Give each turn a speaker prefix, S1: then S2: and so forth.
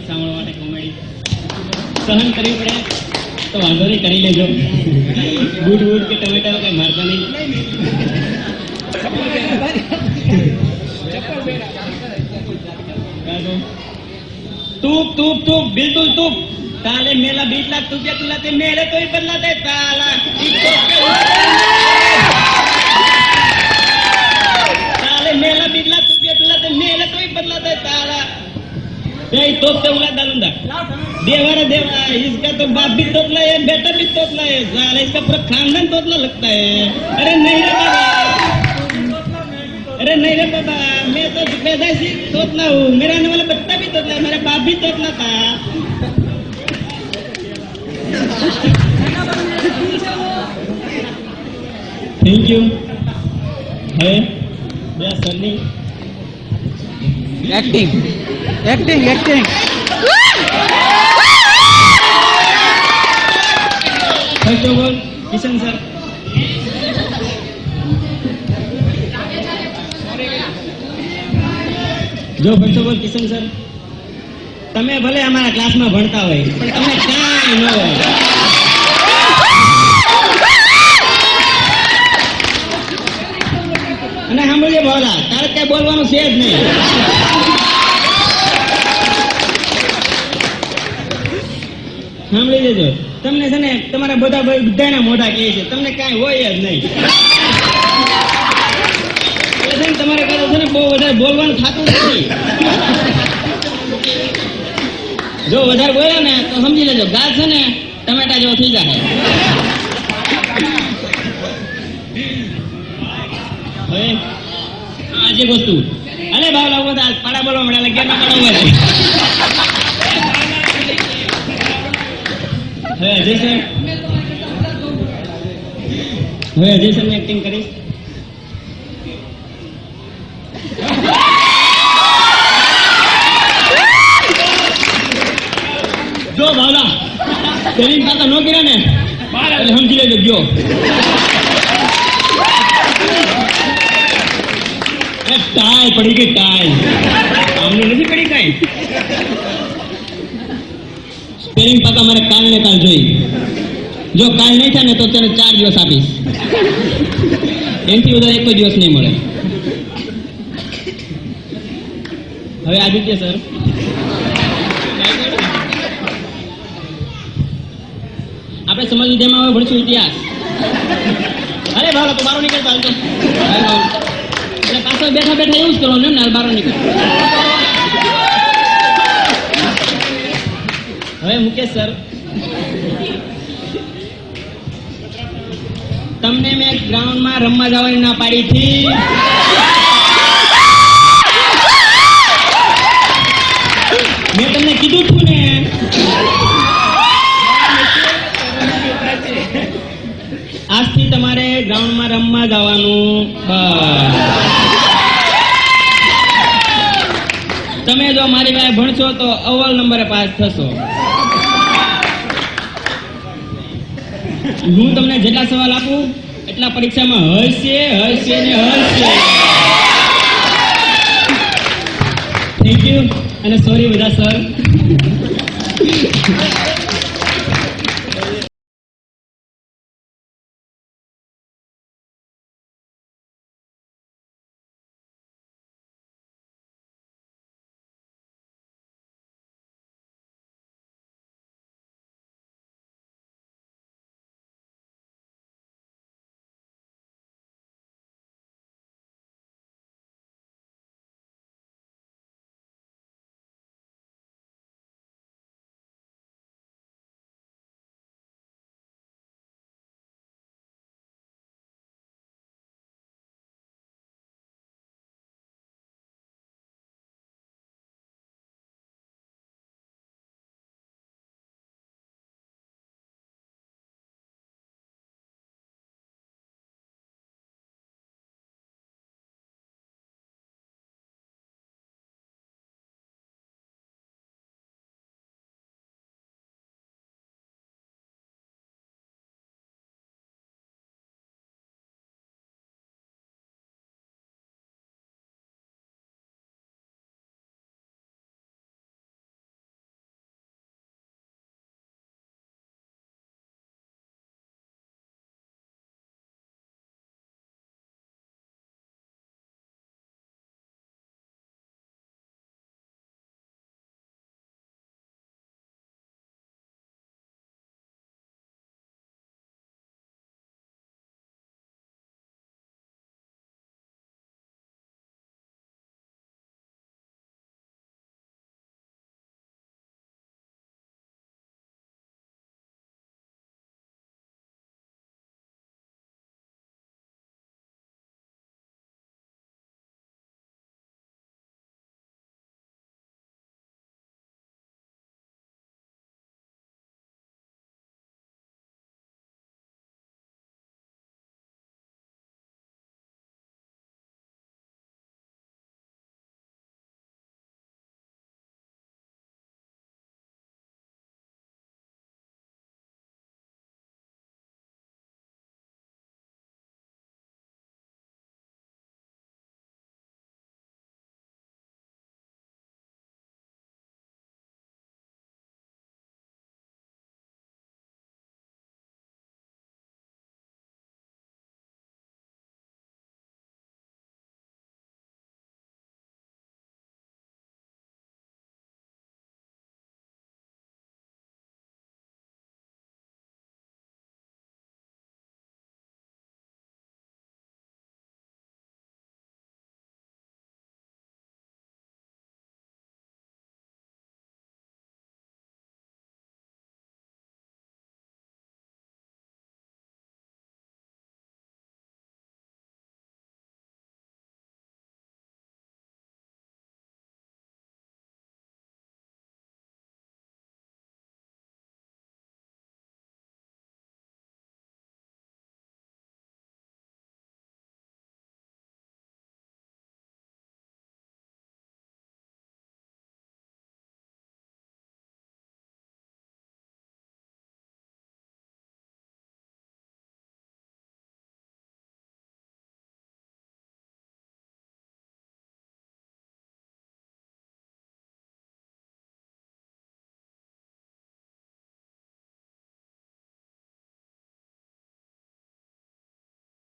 S1: સાંભળવા માટે કોમેડી સહન કરવી પડે તો વાંધો નહીં, કરી લેજો. બૂટ બૂટ કે ટમેટા કઈ મારતા નહીં. तूप तूप तूप बिल्कुल तूप. ताले मेला 20 लाख तुझे तुलाते मेरे तो ही बदलाते ताला. ताले मेला 20 लाख तुझे तुलाते मेरे तो ही बदलाते ताला. नहीं तो से उड़ा डालूंगा. देवारा देवा इसका तो बाप भी तोतला है, बेटा भी तोतला है. साला इसका पूरा खानदान तोतला लगता है. अरे नहीं रे बाबा, अरे नहीं रे बाबा, मैं तो पैदाइशी तोतला हूँ. मेरा आने वाला बच्चा भी तोतला है, मेरा बाप भी तोतला था. Thank you. है मेरा sir
S2: acting acting acting
S1: first of all Kishan sir, જો first of all Kishan sir, તમે ભલે અમારા ક્લાસમાં ભણતા હોય પણ તમે કાંઈ ન હોય. અને સાંભળીએ બોલા, તારે કઈ બોલવાનું છે જ નહીં. સાંભળી લેજો, તમને છે ને તમારા બધાના મોઢા કહે છે, તમને કાંઈ હોય જ નહીં. તમારે કહો છે ને બહુ વધારે બોલવાનું થતું નથી. જો વધારે બોલ્યા ને તો સમજી લેજો ગાજ છે ને ટમેટા જેવો થઈ જાય. હવે આજે વસ્તુ અરે ભાવલા બધા પાડા બોલવા મળ્યા લાગ્યા ના પાડા હોય. હવે અજય સર, હવે અજય સર ની એક્ટિંગ કરીશ. જો ભાવલા તેની પાછા ન કર્યા ને એટલે સમજી લેજો ગયો. ટાઈ પડી ગઈ, ટાઈ અમને નથી પડી કઈ. સ્પેલિંગ પાકા મારે કાલ ને કાલ જોઈ. જો કાલ નહીં થાય ને તો તને 4 દિવસ આપીશ. એનાથી વધારે એક દિવસ નહીં મળે. હવે આદિત્ય સર, આપણે સમાજ વિદ્યામાં હવે ભણશું ઇતિહાસ. અરે ભાવલા તો બારો નીકળતા હાલતો એટલે પાછળ બેઠા બેઠા એવું જ કરવાનું એમ ને, બારો નીકળ. હવે મુકેશ સર, તમને મેં ગ્રાઉન્ડમાં રમવા જવાની ના પાડી હતી. મેં તમને કીધું છું ને આજથી તમારે ગ્રાઉન્ડમાં રમવા જવાનું. તમે જો મારી પાસે ભણશો તો અવ્વલ નંબરે પાસ થશો. હું તમને જેટલા સવાલ આપું એટલા પરીક્ષામાં હશે હશે ને હશે. થેન્ક યુ અને સોરી બધા સર.